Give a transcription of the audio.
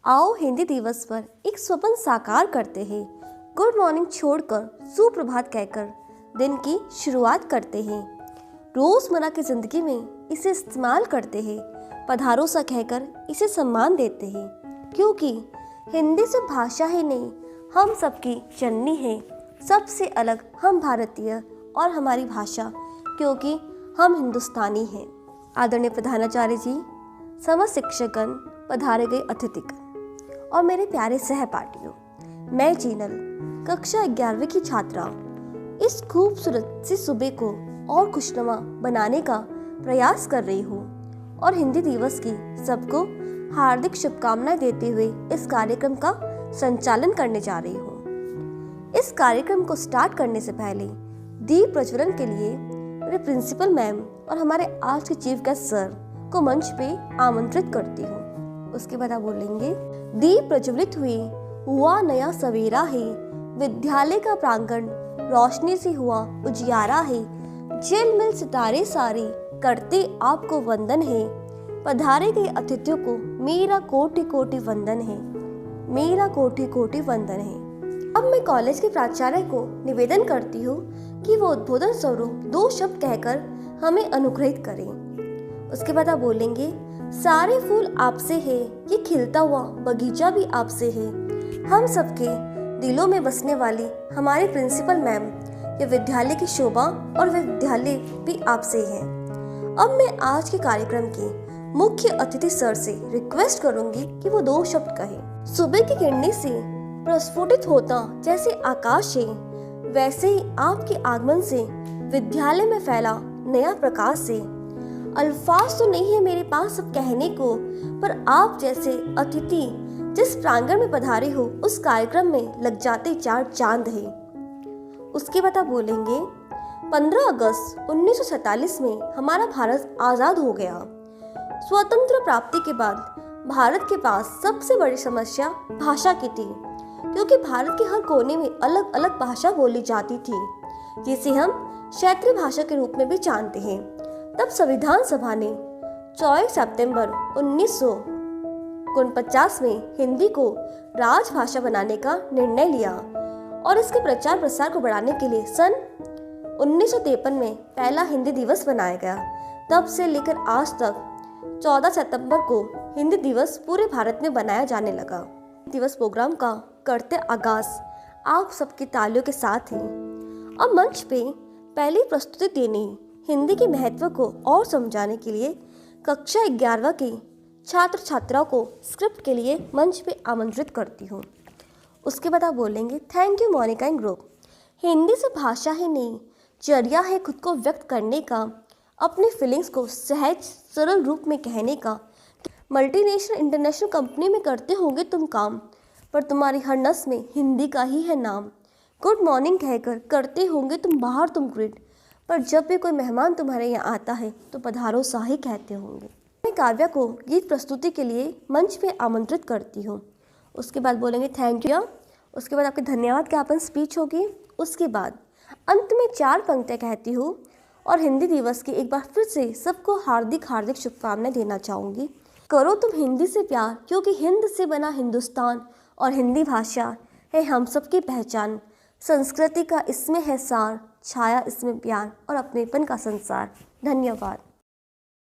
आओ हिंदी दिवस पर एक स्वप्न साकार करते हैं। गुड मॉर्निंग छोड़कर सुप्रभात कहकर दिन की शुरुआत करते हैं। रोजमर्रा की जिंदगी में इसे इस्तेमाल करते हैं। पधारो सा कहकर इसे सम्मान देते हैं, क्योंकि हिंदी से भाषा ही नहीं, हम सबकी जननी है। सबसे अलग हम भारतीय और हमारी भाषा, क्योंकि हम हिंदुस्तानी हैं। आदरणीय प्रधानाचार्य जी, समस्त शिक्षकगण, पधारे गए अतिथिगण और मेरे प्यारे सहपाठियों, मैं जीनल कक्षा 11वीं की छात्रा इस खूबसूरत सी सुबह को और खुशनुमा बनाने का प्रयास कर रही हूँ और हिंदी दिवस की सबको हार्दिक शुभकामनाएं देते हुए इस कार्यक्रम का संचालन करने जा रही हूँ। इस कार्यक्रम को स्टार्ट करने से पहले दीप प्रज्वलन के लिए मेरे प्रिंसिपल मैम और हमारे आज के चीफ गेस्ट सर को मंच पे आमंत्रित करती हूँ। उसके बाद आप बोलेंगे, दीप प्रज्वलित हुआ नया सवेरा है, विद्यालय का प्रांगण रोशनी से हुआ उजियारा है, झिलमिल सितारे सारे करते आपको वंदन है, पधारे गए अतिथियों को मेरा कोटि कोटि वंदन है, मेरा कोटि कोटि वंदन है। अब मैं कॉलेज के प्राचार्य को निवेदन करती हूँ कि वो उद्बोधन स्वरूप 2 शब्द कहकर हमें अनुग्रहित करें। उसके बाद आप बोलेंगे, सारे फूल आपसे है, ये खिलता हुआ बगीचा भी आपसे है, हम सबके दिलों में बसने वाली हमारी प्रिंसिपल मैम, ये विद्यालय की शोभा और विद्यालय भी आपसे है। अब मैं आज के कार्यक्रम के मुख्य अतिथि सर से रिक्वेस्ट करूंगी कि वो 2 शब्द कहें। सुबह की किरणें से प्रस्फुटित होता जैसे आकाश है, वैसे ही आपके आगमन से विद्यालय में फैला नया प्रकाश से। अल्फाज तो नहीं है मेरे पास अब कहने को, पर आप जैसे अतिथि जिस प्रांगण में पधारे हो उस कार्यक्रम में लग जाते 4 चांद है। उसके बाद आप बोलेंगे, 15 अगस्त 1947 में हमारा भारत आज़ाद हो गया। स्वतंत्र प्राप्ति के बाद भारत के पास सबसे बड़ी समस्या भाषा की थी, क्योंकि भारत के हर कोने में अलग अलग भाषा बोली जाती थी, जिसे हम क्षेत्रीय भाषा के रूप में भी जानते हैं। तब संविधान सभा ने 24 सितंबर 1949 में हिंदी को राजभाषा बनाने का निर्णय लिया और इसके प्रचार प्रसार को बढ़ाने के लिए सन 1953 में पहला हिंदी दिवस बनाया गया। तब से लेकर आज तक 14 सितंबर को हिंदी दिवस पूरे भारत में बनाया जाने लगा। दिवस प्रोग्राम का करते आगाज आप सबकी तालियों के साथ ही। अब मंच पे पहली प्रस्तुति देने हिंदी के महत्व को और समझाने के लिए कक्षा 11 की छात्र छात्राओं को स्क्रिप्ट के लिए मंच पे आमंत्रित करती हूँ। उसके बाद आप बोलेंगे, thank you Monica and group. Hindi से भाषा ही नहीं, जरिया है खुद को व्यक्त करने का, अपनी फीलिंग्स को सहज सरल रूप में कहने का। मल्टीनेशनल इंटरनेशनल कंपनी में करते होंगे तुम काम, पर तुम्हारी हर नस में हिंदी का ही है नाम। गुड मॉर्निंग कहकर करते होंगे तुम बाहर तुम ग्रीट, पर जब भी कोई मेहमान तुम्हारे यहाँ आता है तो पधारो सा ही कहते होंगे। मैं काव्या को गीत प्रस्तुति के लिए मंच पे आमंत्रित करती हूँ। उसके बाद बोलेंगे थैंक यू। उसके बाद आपके धन्यवाद ज्ञापन स्पीच होगी। उसके बाद अंत में 4 पंक्तियाँ कहती हूँ और हिंदी दिवस की एक बार फिर से सबको हार्दिक हार्दिक शुभकामनाएं देना चाहूँगी। करो तुम हिंदी से प्यार, क्योंकि हिंद से बना हिंदुस्तान और हिंदी भाषा है हम सबकी पहचान। संस्कृति का इसमें है सार, छाया इसमें प्यार और अपनेपन का संसार। धन्यवाद।